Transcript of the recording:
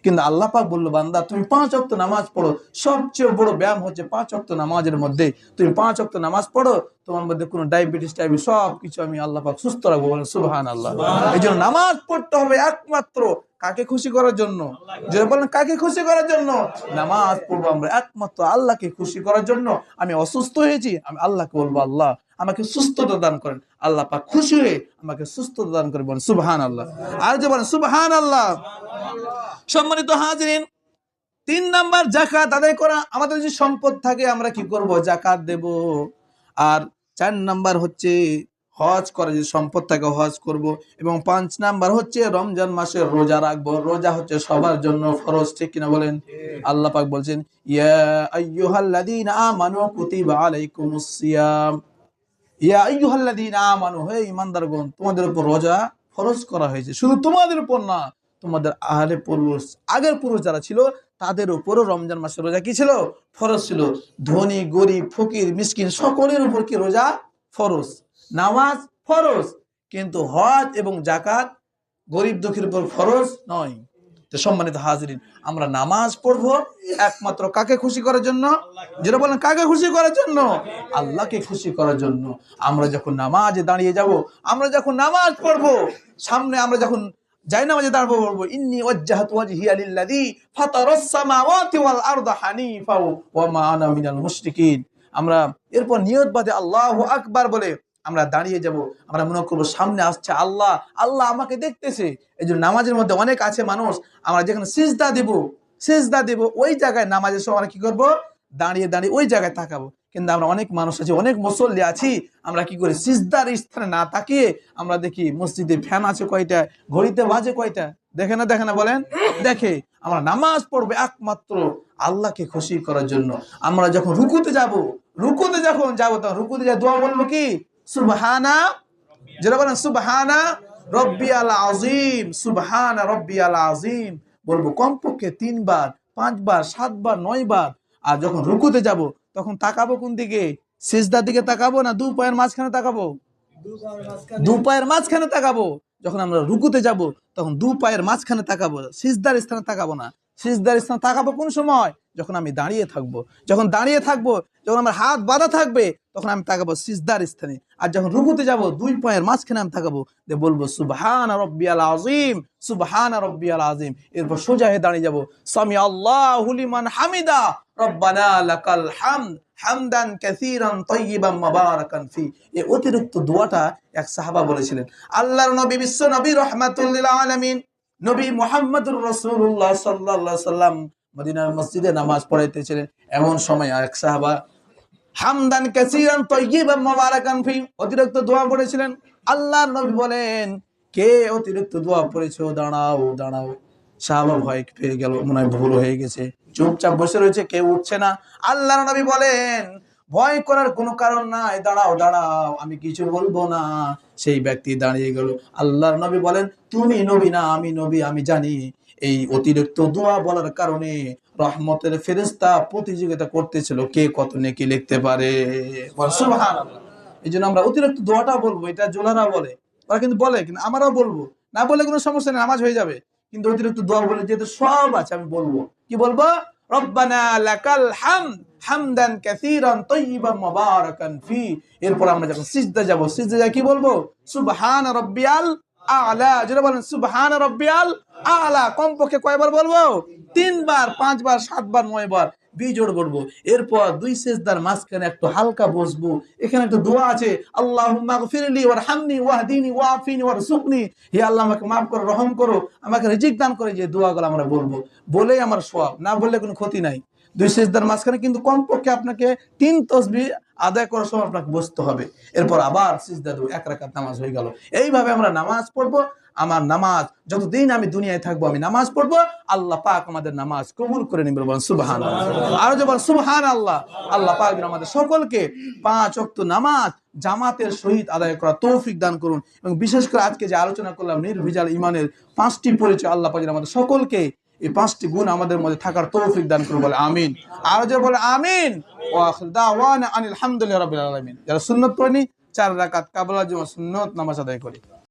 কিন্তু আল্লাহ পাক বললো, বান্দা তুমি 5 ওয়াক্ত নামাজ পড়ো। সবচেয়ে বড় ব্যায়াম হচ্ছে 5 ওয়াক্ত নামাজের মধ্যে তুমি 5 ওয়াক্ত নামাজ পড়ো, তোমার মধ্যে কোনো ডায়াবেটিস সবকিছু আমি আল্লাহ পাক সুস্থ রাখবো। বলেন সুবহানাল্লাহ। এই জন্য নামাজ পড়তে হবে একমাত্র কাকে খুশি করার জন্য? যে বলেন কাকে খুশি করার জন্য নামাজ পড়বো? আমরা একমাত্র আল্লাহকে খুশি করার জন্য। আমি অসুস্থ হয়েছি, আমি আল্লাহকে বলবো, আল্লাহ আমাকে সুস্থতা দান করেন। আল্লাহ পাক খুশি হয়ে আমাকে সুস্থতা দান করেন। বলেন সুবহানাল্লাহ। আর যে বলেন সুবহানাল্লাহ। সম্মানিত হাজিরিন, 3 নাম্বার যাকাত আদায় করা। আমাদের যে সম্পদ থাকে আমরা কি করব? যাকাত দেব। আর 4 নাম্বার হচ্ছে হজ করা, যে সম্পদ থাকে হজ করব। এবং 5 নাম্বার হচ্ছে রমজান মাসে রোজা রাখবো। রোজা হচ্ছে সবার জন্য ফরজ, ঠিক কিনা বলেন? আল্লাহ পাক বলছেন, ইয়া আইয়ুহাল্লাযীনা আমানু কুতিবা আলাইকুমুস সিয়াম। ইয়া আইয়ুহাল্লাযীনা আমানু, হে ঈমানদারগণ, তোমাদের উপর রোজা ফরজ করা হয়েছে। শুধু তোমাদের উপর না, তোমাদের আহলে পুরুষ, আগের পুরুষ যারা ছিল তাদের উপরও রমজান মাসে রোজা কি ছিল? ফরজ ছিল। ধনী গরিব ফকির মিসকিন সকলের উপর কি রোজা ফরজ, নামাজ ফরজ। কিন্তু হজ এবং যাকাত গরিব দুঃখীর উপর ফরজ নয়। তো সম্মানিত হাজিরিন, আমরা নামাজ পড়বো একমাত্র কাকে খুশি করার জন্য? যেটা বলেন কাকে খুশি করার জন্য? আল্লাহকে খুশি করার জন্য। আমরা যখন নামাজে দাঁড়িয়ে যাব, আমরা যখন নামাজ পড়বো, সামনে আমরা যখন জায়নামাজে দাঁড়াবো, বলবো ইন্নী ওয়াজ্জাহতু ওয়াজহিয়া লিল্লাযী ফাতারাস সামাওয়াতি ওয়াল আরদা হানিফা ওয়া মা আনা মিনাল মুশরিকিন। আমরা এরপর নিয়ত বাঁধে আল্লাহু আকবার বলে আমরা দাঁড়িয়ে যাব। আমরা মনে করবো সামনে আসছে আল্লাহ, আল্লাহ আমাকে দেখতেছে। এই জন্য নামাজের মধ্যে অনেক আছে মানুষ, আমরা যেখানে সিজদা দেব ওই জায়গায় নামাজের সময় আমরা কি করব? দাঁড়িয়ে দাঁড়িয়ে ওই জায়গায় তাকাবো। কিন্তু আমরা অনেক মানুষ আছি, অনেক মুসল্লি আছি, আমরা কি করি? সিজদার স্থানে না তাকিয়ে আমরা দেখি মসজিদে ফ্যান আছে কয়টা, ঘড়িতে বাজে কয়টা, দেখে না বলেন? দেখে। আমরা নামাজ পড়বো একমাত্র আল্লাহকে খুশি করার জন্য। আমরা যখন রুকুতে যাব তখন রুকুতে যা দোয়া বলবো কি? সুবহানা, যেটা বলেন সুবহানা রব্বিয়াল আযীম, সুবহানা রব্বিয়াল আযীম বলবো কমপক্ষে 3 বার, 5 বার, 7 বার, 9 বার। আর যখন রুকুতে যাব তখন তাকাবো কোন দিকে? সিজদার দিকে তাকাবো না 2 পায়ের মাঝখানে তাকাবো? 2 পায়ের মাঝখানে তাকাবো। যখন আমরা রুকুতে যাব তখন 2 পায়ের মাঝখানে তাকাবো, সিজদার স্থানে তাকাবো না। সিজদার স্থানে তাকাবো কোন সময়? যখন আমি দাঁড়িয়ে থাকবো। যখন আমার হাত বাঁধা থাকবে তখন আমি তাকাবো সিজদার স্থানে। আর যখন রুকুতে যাব 2 পায়ের মাঝখানে আমি তাকাবো, দিয়ে বলবো সুবহানা রাব্বিয়াল আযীম, সুবহানা রাব্বিয়াল আযীম। এরপর সোজা হয়ে দাঁড়িয়ে যাব, সামি আল্লাহু লিমান হামিদা, রব্বানা লাকাল হামদ হামদান কাসীরান তাইয়িবান মুবারাকান ফি। এই অতিরিক্ত দোয়াটা এক সাহাবা বলেছিলেন। আল্লাহর নবী, বিশ্ব নবী, রাহমাতুল লিল আলামিন, নবী মুহাম্মদুর রাসূলুল্লাহ সাল্লাল্লাহু আলাইহি ওয়াসাল্লাম মদিনার মসজিদে নামাজ পড়াইতেছিলেন। এমন সময় এক সাহাবা হামদান কাসীরান তাইয়িবান মুবারাকান ফি, অতিরিক্ত দোয়া পড়েছিলেন। আল্লাহর নবী বলেন, কে অতিরিক্ত দোয়া পড়েছো? দাঁড়াও। সাহাবা ভয় পেয়ে গেল, মনে হয় ভুল হয়ে গেছে, চুপচাপ বসে রয়েছে, কেউ উঠছে না। আল্লাহর নবী বলেন, ভয় করার কোনো কারণ নাই, দাঁড়াও, আমি কিছু বলবো না। সেই ব্যক্তি দাঁড়িয়ে গেল। আল্লাহর নবী বলেন, তুমি নবী না আমি নবী, আমি জানি এই অতিরিক্ত দোয়া বলার কারণে রহমতের ফেরেশতা প্রতিযোগিতা করতেছিল কে কত নেকি লিখতে পারে। সুবহানাল্লাহ। এই জন্য আমরা অতিরিক্ত দোয়াটা বলবো। এটা জোলারা বলে, ওরা কিন্তু বলে, কিন্তু আমরাও বলবো। না বললে কোনো সমস্যা নেই, নামাজ হয়ে যাবে। কিন্তু অতিরিক্ত দোয়া বলে যেহেতু সব আছে, আমি বলবো। কি বলবো? রব্বানা লাকাল হামদ হামদান কাসীরান তাইয়িবান মুবারাকান ফি। এরপর আমরা যখন সিজদা যাব, সিজদা কি বলবো? সুবহানা রাব্বিয়াল আ'লা। যেটা বলেন সুবহানা রাব্বিয়াল আ'লা। কমপক্ষে কয়বার বলবো? 3 বার, 5 বার, 7 বার, 9 বার বিজোড় করবো। এরপর 2 সিজদার মাঝখানে একটু হালকা বসবো। এখানে একটা দোয়া আছে, আল্লাহুম্মা গফিরলি ওয়ারহামনি ওয়াহদিনি ওয়াআফিনি ওয়ারযুকনি। হে আল্লাহ, আমাকে মাফ করো, রহম করো, আমাকে রিজিক দান করে। যে দোয়াগুলো আমরা বলবো, বলেই আমার সওয়াব, না বললে কোনো ক্ষতি নাই। 2 সিজদার মাঝখানে কিন্তু কমপক্ষে আপনাকে 3 তাসবিহ আদায় করার সময় আপনাকে বসতে হবে। এরপর আবার সিজদা দেব, 1 রাকাত নামাজ হয়ে গেল। এইভাবে আমরা নামাজ পড়বো। আমার নামাজ যতদিন আমি দুনিয়ায় থাকবো আমি নামাজ পড়বো। আল্লাহ পাক আমাদের নামাজ কবুল করে নেবেন। বলেন সুবহানাল্লাহ। আর যে বলেন সুবহানাল্লাহ। আল্লাহ পাক আমাদের সকলকে 5 ওয়াক্ত নামাজ জামাতের সহিত আদায় করা তৌফিক দান করুন। এবং বিশেষ করে আজকে যে আলোচনা করলাম নির্ভেজাল ঈমানের 5টি পরিচয়, আল্লাহ পাক আমাদের সকলকে এই 5টি গুণ আমাদের মধ্যে থাকার তৌফিক দান করুন। বলে আমিন। আর যে বলে আমিন। ওয়া আখির দাওয়ানা আনিল হামদুলিল্লাহি রাব্বিল আলামিন। যারা সুন্নাত পড়েনি 4 রাকাত কাবলা জুমা সুন্নাত নামাজ আদায় করি।